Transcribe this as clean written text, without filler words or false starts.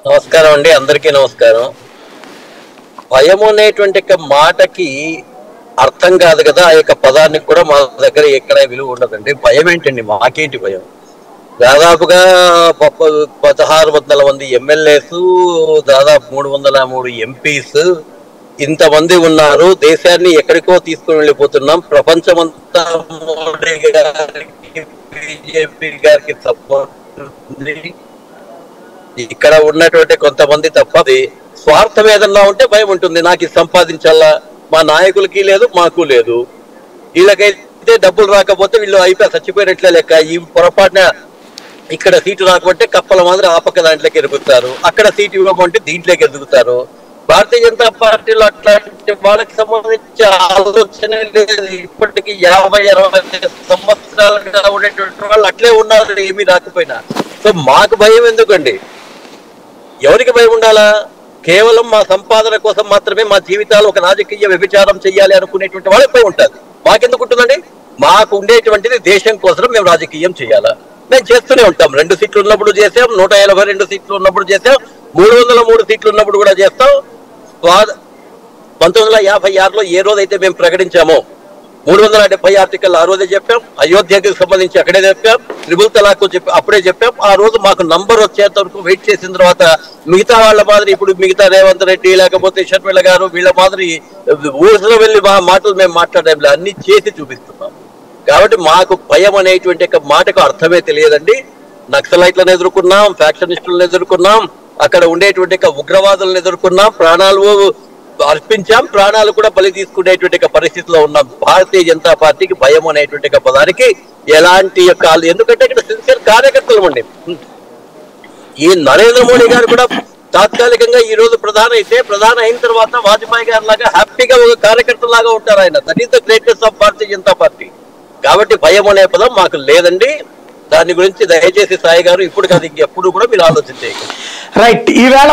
నమస్కారం అండి, అందరికీ నమస్కారం. భయం అనేటువంటి మాటకి అర్థం కాదు కదా, ఆ యొక్క పదానికి కూడా మా దగ్గర ఎక్కడ విలువ ఉండదండి. భయం ఏంటండి? మాకేంటి భయం? దాదాపుగా 1600 మంది ఎమ్మెల్యేస్, దాదాపు 303 ఎంపీస్, ఇంతమంది ఉన్నారు. దేశాన్ని ఎక్కడికో తీసుకుని వెళ్ళిపోతున్నాం. ప్రపంచమంతా మోడీ గారికి, బీజేపీ గారికి సపోర్ట్ ఉంది. ఇక్కడ ఉన్నటువంటి కొంతమంది తప్ప స్వార్థం ఏదన్నా ఉంటే భయం ఉంటుంది. నాకు ఇది సంపాదించాలా, మా నాయకులకి లేదు, మాకు లేదు. వీళ్ళకైతే డబ్బులు రాకపోతే వీళ్ళు అయిపోయి చచ్చిపోయినట్లే లెక్క. ఈ పొరపాటున ఇక్కడ సీటు రాకపోతే కప్పల మాదిరి ఆ పక్క దాంట్లోకి ఎదుగుతారు, అక్కడ సీటు ఇవ్వకపోతే దీంట్లోకి ఎదుగుతారు. భారతీయ జనతా పార్టీలో అట్లాంటి వాళ్ళకి సంబంధించి ఆలోచన లేదు. ఇప్పటికీ 50-60 సంవత్సరాలుగా ఉండేటువంటి వాళ్ళు అట్లే ఉన్నారు, ఏమీ రాకపోయినా. సో మాకు భయం ఎందుకండి? ఎవరికి భయం ఉండాలా? కేవలం మా సంపాదన కోసం మాత్రమే మా జీవితాలు ఒక రాజకీయ వ్యభిచారం చేయాలి అనుకునేటువంటి వాళ్ళకి భయం ఉంటుంది. మాకెందుకు ఉంటుందండి? మాకు ఉండేటువంటిది దేశం కోసం మేము రాజకీయం చేయాలా, మేము చేస్తూనే ఉంటాం. 2 సీట్లు ఉన్నప్పుడు చేసాం, 182 సీట్లు ఉన్నప్పుడు చేసాం, 303 సీట్లు ఉన్నప్పుడు కూడా చేస్తాం. 1956లో ఏ రోజైతే మేము ప్రకటించామో 370 ఆర్టికల్ ఆ రోజే చెప్పాం. అయోధ్యకి సంబంధించి అక్కడే చెప్పాం. ట్రిపుల్ తలాక్ అప్పుడే చెప్పాం. ఆ రోజు మాకు నంబర్ వచ్చేంత వరకు వెయిట్ చేసిన తర్వాత మిగతా వాళ్ళ మాదిరి ఇప్పుడు మిగతా రేవంత్ రెడ్డి లేకపోతే షర్మిల గారు వీళ్ళ మాదిరి ఊరిలో వెళ్ళి మా మాటలు మేము మాట్లాడేంలే, అన్ని చేసి చూపిస్తున్నాం. కాబట్టి మాకు భయం అనేటువంటి మాటకు అర్థమే తెలియదండి. నక్సలైట్లను ఎదుర్కొన్నాం, ఫ్యాక్షనిస్టులను ఎదుర్కొన్నాం, అక్కడ ఉండేటువంటి ఉగ్రవాదులను ఎదుర్కొన్నాం, ప్రాణాలు అర్పించాం, ప్రాణాలు కూడా బలి తీసుకునేటువంటి పరిస్థితిలో ఉన్నాం. భారతీయ జనతా పార్టీకి భయం అనేటువంటి పదానికి ఎలాంటి యొక్క, ఎందుకంటే ఇక్కడ సిన్సియర్ కార్యకర్తలు ఉండి, ఈ నరేంద్ర మోడీ గారు కూడా తాత్కాలికంగా ఈ రోజు ప్రధాని అయిన తర్వాత వాజ్పేయి గారి లాగా హ్యాపీగా ఒక కార్యకర్త లాగా ఉంటారు ఆయన. That is the greatest of Bharatiya Janata party. కాబట్టి భయం అనే పదం మాకు లేదండి. దాని గురించి దయచేసి సాయి గారు ఇప్పుడు కాదు ఇంకెప్పుడు కూడా మీరు ఆలోచించేయండి. రైట్. ఈవేళ